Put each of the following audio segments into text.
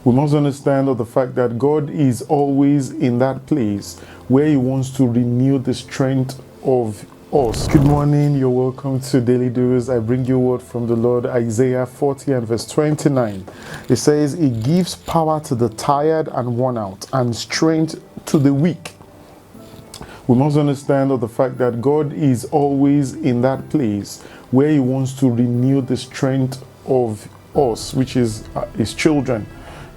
We must understand the fact that God is always in that place where He wants to renew the strength of us. Good morning, you're welcome to Daily Dose. I bring you a word from the Lord, Isaiah 40 and verse 29. It says, "He gives power to the tired and worn out, and strength to the weak." We must understand the fact that God is always in that place where He wants to renew the strength of us, which is His children.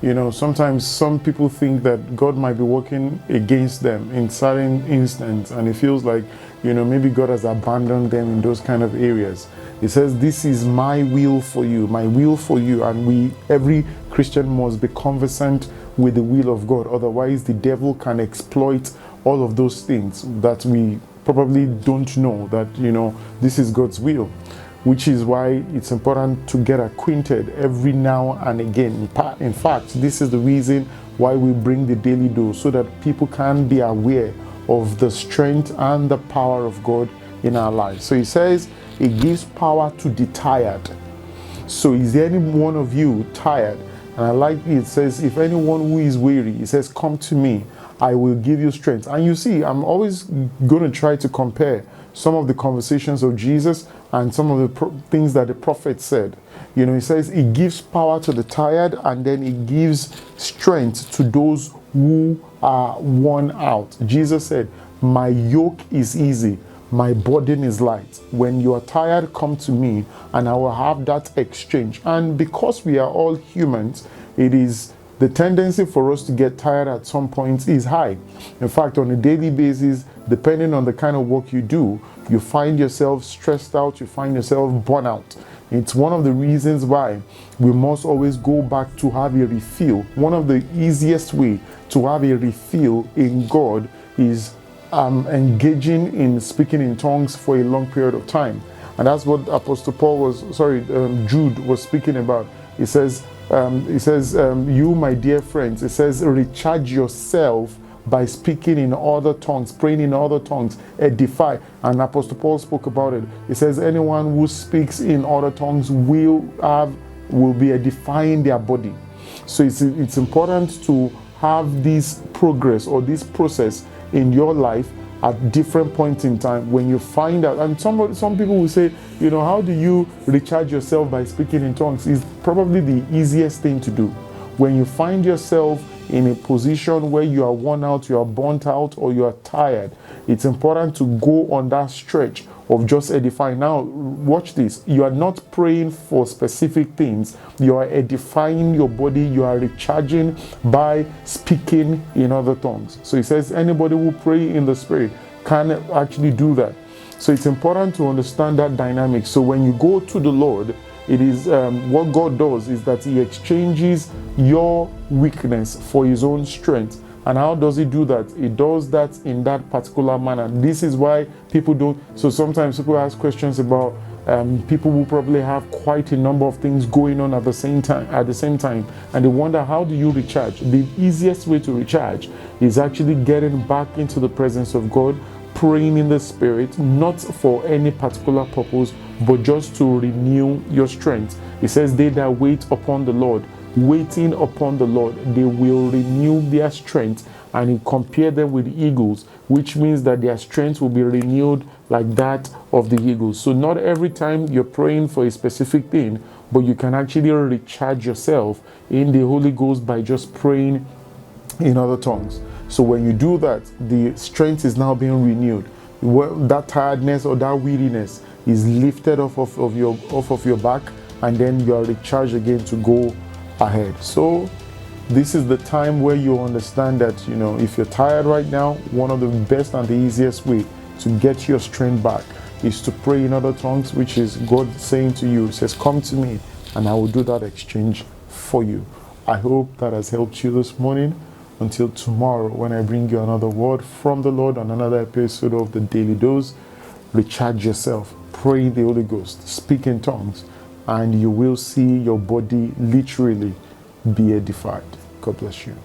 You know, sometimes some people think that God might be working against them in certain instances, and it feels like, you know, maybe God has abandoned them in those kind of areas. It says, "This is my will for you, my will for you," and every Christian must be conversant with the will of God. Otherwise, the devil can exploit all of those things that we probably don't know that, you know, this is God's will. Which is why it's important to get acquainted every now and again. In fact, this is the reason why we bring the daily dose, so that people can be aware of the strength and the power of God in our lives. So He says, He gives power to the tired. So is there any one of you tired? And I like it says, "If anyone who is weary," He says, "come to me, I will give you strength." And you see, I'm always going to try to compare some of the conversations of Jesus and some of the things that the prophet said. You know, He says He gives power to the tired, and then He gives strength to those who are worn out. Jesus said, "My yoke is easy, my burden is light." When you are tired, come to me, and I will have that exchange. And because we are all humans, it is the tendency for us to get tired at some point is high. In fact, on a daily basis, depending on the kind of work you do, you find yourself stressed out, you find yourself burnt out. It's one of the reasons why we must always go back to have a refill. One of the easiest way to have a refill in God is engaging in speaking in tongues for a long period of time. And that's what Apostle Jude was speaking about. He says, "You, my dear friends," it says, "recharge yourself by speaking in other tongues, praying in other tongues, edify." And Apostle Paul spoke about it. He says, anyone who speaks in other tongues will be edifying their body. So it's important to have this progress or this process in your life at different points in time. When you find out, and some people will say, you know, how do you recharge yourself by speaking in tongues? Is probably the easiest thing to do. When you find yourself in a position where you are worn out, you are burnt out, or you are tired, it's important to go on that stretch of just edifying. Now, watch this. You are not praying for specific things. You are edifying your body. You are recharging by speaking in other tongues. So He says anybody who pray in the Spirit can actually do that. So it's important to understand that dynamic. So when you go to the Lord, it is what God does is that He exchanges your weakness for His own strength. And how does He do that? He does that in that particular manner. This is why people don't. So sometimes people ask questions about people who probably have quite a number of things going on at the same time, and they wonder, how do you recharge? The easiest way to recharge is actually getting back into the presence of God, praying in the Spirit, not for any particular purpose, but just to renew your strength. It says, "They that wait upon the Lord," waiting upon the Lord, they will renew their strength. And He compared them with eagles, which means that their strength will be renewed like that of the eagles. So not every time you're praying for a specific thing, but you can actually recharge yourself in the Holy Ghost by just praying in other tongues. So when you do that, the strength is now being renewed. That tiredness or that weariness is lifted off of your back, and then you are recharged again to go ahead. So this is the time where you understand that, you know, if you're tired right now, one of the best and the easiest way to get your strength back is to pray in other tongues, which is God saying to you, says, "Come to me, and I will do that exchange for you." I hope that has helped you this morning. Until tomorrow, when I bring you another word from the Lord on another episode of the Daily Dose, recharge yourself, pray in the Holy Ghost, speak in tongues, and you will see your body literally be edified. God bless you.